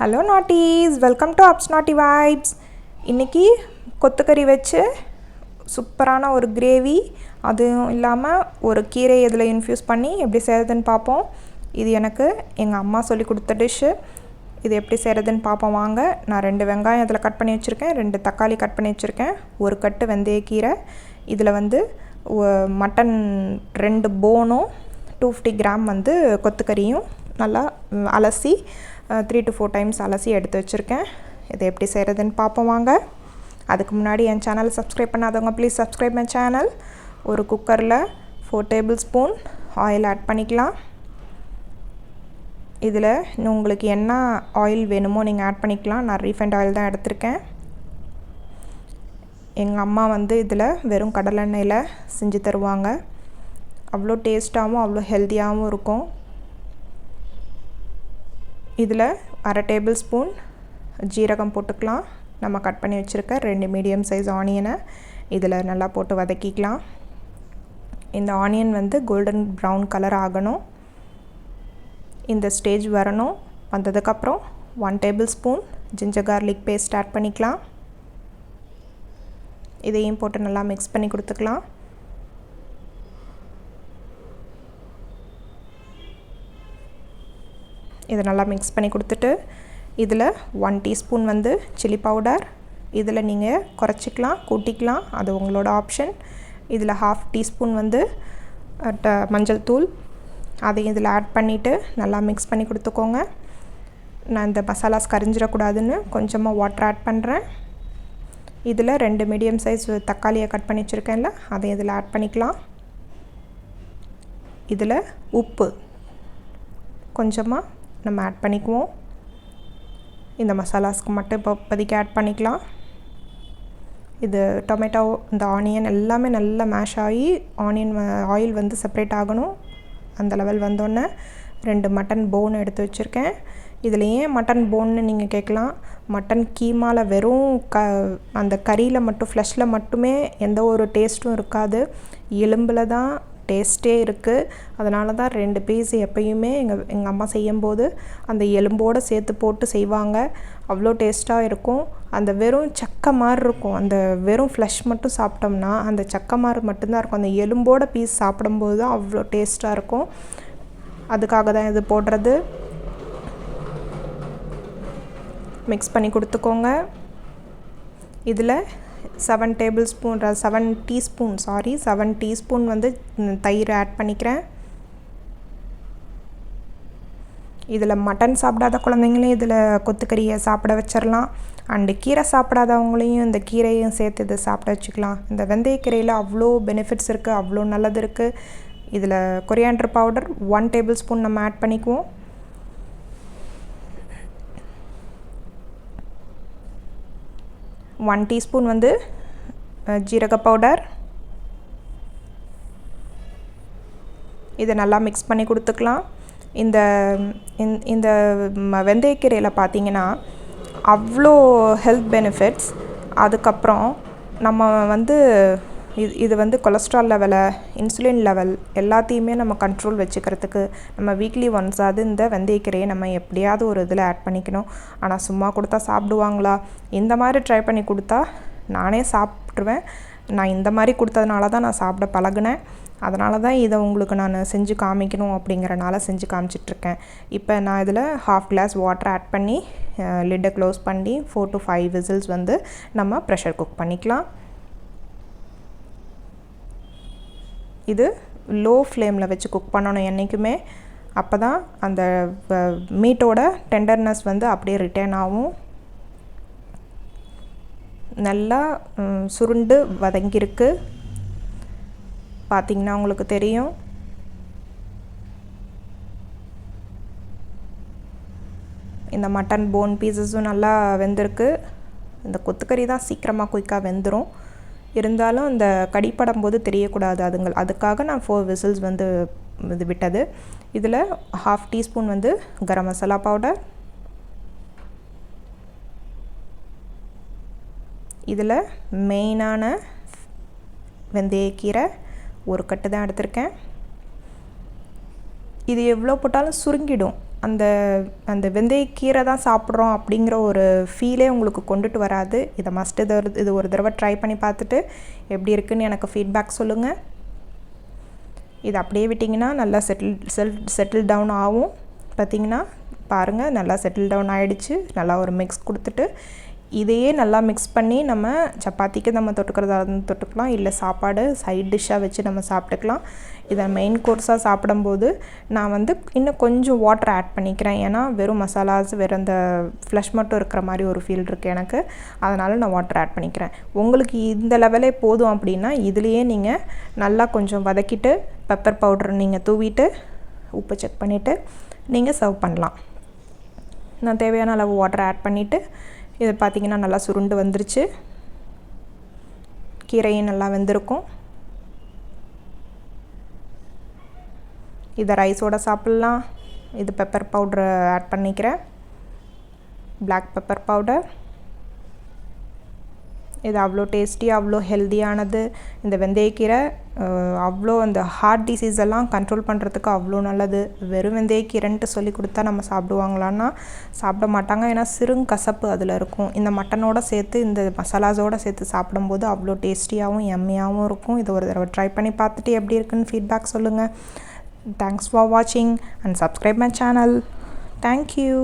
Hello நாட்டீஸ், welcome to ups நாட்டி vibes. இன்றைக்கி கொத்துக்கறி வச்சு சூப்பரான ஒரு கிரேவி, அதுவும் இல்லாமல் ஒரு கீரை இதில் இன்ஃப்யூஸ் பண்ணி எப்படி செய்கிறதுன்னு பார்ப்போம். இது எனக்கு எங்கள் அம்மா சொல்லி கொடுத்த டிஷ்ஷு. இது எப்படி செய்கிறதுன்னு பார்ப்போம் வாங்க. நான் 2 வெங்காயம் இதில் கட் பண்ணி வச்சுருக்கேன், 2 தக்காளி கட் பண்ணி வச்சுருக்கேன், ஒரு கட்டு வெந்தயக்கீரை, இதில் மட்டன் 2 போனும் 250 கிராம் கொத்துக்கறியும் நல்லா அலசி 3 to 4 டைம்ஸ் அலசி எடுத்து வச்சுருக்கேன். இதை எப்படி செய்கிறதுன்னு பார்ப்போம் வாங்க. அதுக்கு முன்னாடி என் சேனல் சப்ஸ்கிரைப் பண்ணாதவங்க ப்ளீஸ் சப்ஸ்கிரைப் மை சேனல். ஒரு குக்கரில் 4 டேபிள் ஸ்பூன் ஆயில் ஆட் பண்ணிக்கலாம். இதில் உங்களுக்கு என்ன ஆயில் வேணுமோ நீங்கள் ஆட் பண்ணிக்கலாம். நான் ரீஃபைண்ட் ஆயில் தான் எடுத்திருக்கேன். எங்கள் அம்மா இதில் வெறும் கடலெண்ணெயில் செஞ்சு தருவாங்க. அவ்வளோ டேஸ்ட்டாகவும் அவ்வளோ ஹெல்த்தியாகவும் இருக்கும். இதில் 1/2 டேபிள் ஸ்பூன் ஜீரகம் போட்டுக்கலாம். நம்ம கட் பண்ணி வச்சுருக்க 2 மீடியம் சைஸ் ஆனியனை இதில் நல்லா போட்டு வதக்கிக்கலாம். இந்த ஆனியன் கோல்டன் ப்ரௌன் கலர் ஆகணும். இந்த ஸ்டேஜ் வரணும். வந்ததுக்கப்புறம் 1 tablespoon ginger garlic paste add பண்ணிக்கலாம். இதையும் போட்டு நல்லா மிக்ஸ் பண்ணி கொடுத்துக்கலாம். இதை நல்லா மிக்ஸ் பண்ணி கொடுத்துட்டு இதில் 1 டீஸ்பூன் சில்லி பவுடர், இதில் நீங்கள் குறைச்சிக்கலாம் கூட்டிக்கலாம், அது உங்களோட ஆப்ஷன். இதில் 1/2 டீஸ்பூன் மஞ்சள் தூள், அதையும் இதில் ஆட் பண்ணிவிட்டு நல்லா மிக்ஸ் பண்ணி கொடுத்துக்கோங்க. நான் இந்த மசாலாஸ் கரிஞ்சிடக்கூடாதுன்னு கொஞ்சமாக வாட்டர் ஆட் பண்ணுறேன். இதில் 2 மீடியம் சைஸ் தக்காளியை கட் பண்ணி வச்சுருக்கேன்ல, அதை இதில் ஆட் பண்ணிக்கலாம். இதில் உப்பு கொஞ்சமாக நம்ம ஆட் பண்ணிக்குவோம். இந்த மசாலாஸ்க்கு மட்டும் இப்போதைக்கு ஆட் பண்ணிக்கலாம். இது டொமேட்டோ, இந்த ஆனியன் எல்லாமே நல்லா மேஷ் ஆகி ஆயில் செப்பரேட் ஆகணும். அந்த லெவல் வந்தோடனே 2 மட்டன் போன் எடுத்து வச்சுருக்கேன். இதில் ஏன் மட்டன் போன்னு நீங்கள் கேட்கலாம். மட்டன் கீமாவில் வெறும் அந்த கறியில் மட்டும் ஃப்ளஷில் மட்டுமே எந்த ஒரு டேஸ்ட்டும் இருக்காது. எலும்பில் தான் டேஸ்ட்டே இருக்குது. அதனால தான் 2 பீஸ் எப்பயுமே எங்கள் அம்மா செய்யும்போது அந்த எலும்போடு சேர்த்து போட்டு செய்வாங்க. அவ்வளோ டேஸ்ட்டாக இருக்கும். அந்த வெறும் சக்கை மாதிரி இருக்கும். அந்த வெறும் ஃப்ளஷ் மட்டும் சாப்பிட்டோம்னா அந்த சக்கை மாதிரி மட்டும்தான் இருக்கும். அந்த எலும்போட பீஸ் சாப்பிடும்போது தான் அவ்வளோ டேஸ்ட்டாக இருக்கும். அதுக்காக தான் இது போடுறது. மிக்ஸ் பண்ணி கொடுத்துக்கோங்க. இதில் 7 டீஸ்பூன் தயிர் ஆட் பண்ணிக்கிறேன். இதில் மட்டன் சாப்பிடாத குழந்தைங்களையும் இதில் கொத்துக்கறியை சாப்பிட வச்சிடலாம். அண்டு கீரை சாப்பிடாதவங்களையும் இந்த கீரையும் சேர்த்து இதை சாப்பிட வச்சுக்கலாம். இந்த வெந்தயக்கீரையில் அவ்வளோ பெனிஃபிட்ஸ் இருக்குது, அவ்வளோ நல்லது இருக்குது. இதில் கொரியாண்டர் பவுடர் 1 டேபிள் ஸ்பூன் நம்ம ஆட் பண்ணிக்குவோம். 1 டீஸ்பூன் ஜீரக பவுடர். இதை நல்லா மிக்ஸ் பண்ணி கொடுத்துக்கலாம். இந்த வெந்தயக்கீரையில் பார்த்தீங்கன்னா அவ்வளோ ஹெல்த் பெனிஃபிட்ஸ். அதுக்கப்புறம் நம்ம இது கொலஸ்ட்ரால் லெவலை, இன்சுலின் லெவல் எல்லாத்தையுமே நம்ம கண்ட்ரோல் வச்சுக்கிறதுக்கு நம்ம வீக்லி ஒன்ஸாவது இந்த வெந்தயக்கீரையை நம்ம எப்படியாவது ஒரு இதில் ஆட் பண்ணிக்கணும். ஆனால் சும்மா கொடுத்தா சாப்பிடுவாங்களா? இந்த மாதிரி ட்ரை பண்ணி கொடுத்தா நானே சாப்பிட்ருவேன். நான் இந்த மாதிரி கொடுத்ததுனால தான் நான் சாப்பிட பழகினேன். அதனால தான் இதை உங்களுக்கு நான் செஞ்சு காமிக்கணும் அப்படிங்கிறனால செஞ்சு காமிச்சிட்ருக்கேன். இப்போ நான் இதில் 1/2 கிளாஸ் வாட்டர் ஆட் பண்ணி லிட்டை க்ளோஸ் பண்ணி 4 to 5 விசில்ஸ் நம்ம ப்ரெஷர் குக் பண்ணிக்கலாம். இது லோ ஃப்ளேமில் வச்சு குக் பண்ணணும் என்றைக்குமே. அப்போ தான் அந்த மீட்டோட டெண்டர்னஸ் அப்படியே ரிட்டைன் ஆகும். நல்லா சுருண்டு வதங்கியிருக்கு பார்த்திங்கன்னா உங்களுக்கு தெரியும். இந்த மட்டன் போன் பீசஸும் நல்லா வெந்திருக்கு. இந்த கொத்துக்கறி தான் சீக்கிரமாக குயிக்காக வெந்துடும். இருந்தாலும் இந்த கடிப்படும் போது தெரியக்கூடாது. அதுக்காக நான் 4 விசில்ஸ் இது விட்டது. இதில் 1/2 டீஸ்பூன் கரம் மசாலா பவுடர். இதில் மெயினான வெந்தயக்கீரை ஒரு கட்டு தான் எடுத்திருக்கேன். இது எவ்வளோ போட்டாலும் சுருங்கிடும். அந்த அந்த வெந்தயக்கீரை தான் சாப்பிட்றோம் அப்படிங்கிற ஒரு ஃபீலே உங்களுக்கு கொண்டுட்டு வராது. இதை மஸ்ட் இது ஒரு தடவை ட்ரை பண்ணி பார்த்துட்டு எப்படி இருக்குன்னு எனக்கு ஃபீட்பேக் சொல்லுங்கள். இது அப்படியே விட்டிங்கன்னா நல்லா செட்டில் டவுன் ஆகும். பார்த்திங்கன்னா பாருங்கள், நல்லா செட்டில் டவுன் ஆகிடுச்சு. நல்லா ஒரு மிக்ஸ் கொடுத்துட்டு இதையே நல்லா மிக்ஸ் பண்ணி நம்ம சப்பாத்திக்கு நம்ம தொட்டுக்கிறதா தொட்டுக்கலாம், இல்லை சாப்பாடு சைட் டிஷ்ஷாக வச்சு நம்ம சாப்பிட்டுக்கலாம். இதை மெயின் கோர்ஸாக சாப்பிடும்போது நான் இன்னும் கொஞ்சம் வாட்டர் ஆட் பண்ணிக்கிறேன். ஏன்னா வெறும் மசாலாஸ் வெறும் அந்த ஃப்ளஷ் மட்டும் இருக்கிற மாதிரி ஒரு ஃபீல் இருக்குது எனக்கு. அதனால் நான் வாட்டர் ஆட் பண்ணிக்கிறேன். உங்களுக்கு இந்த லெவலே போதும் அப்படின்னா இதுலேயே நீங்கள் நல்லா கொஞ்சம் வதக்கிட்டு பெப்பர் பவுடர் நீங்கள் தூவிட்டு உப்பு செக் பண்ணிவிட்டு நீங்கள் சர்வ் பண்ணலாம். நான் தேவையான அளவு வாட்டர் ஆட் பண்ணிவிட்டு இது பார்த்திங்கன்னா நல்லா சுருண்டு வந்துருச்சு. கீரையும் நல்லா வெந்திருக்கும். இதை ரைஸோடு சாப்பிட்லாம். இது பெப்பர் பவுட்ரு ஆட் பண்ணிக்கிறேன், பிளாக் பெப்பர் பவுடர். இது அவ்வளோ டேஸ்டியாக அவ்வளோ ஹெல்த்தியானது. இந்த வெந்தயக்கீரை அவ்வளோ அந்த ஹார்ட் டிசீஸ் எல்லாம் கண்ட்ரோல் பண்ணுறதுக்கு அவ்வளோ நல்லது. வெறும் வெந்தயக்கீரைன்ட்டு சொல்லி கொடுத்தா நம்ம சாப்பிடுவாங்களான்னா சாப்பிட மாட்டாங்க. ஏன்னா கசப்பு அதில் இருக்கும். இந்த மட்டனோடு சேர்த்து இந்த மசாலாஸோடு சேர்த்து சாப்பிடும்போது அவ்வளோ டேஸ்டியாகவும் எம்மியாகவும் இருக்கும். இதை ஒரு தடவை ட்ரை பண்ணி பார்த்துட்டு எப்படி இருக்குன்னு ஃபீட்பேக் சொல்லுங்கள். தேங்க்ஸ் ஃபார் வாட்சிங் and subscribe my channel. Thank you.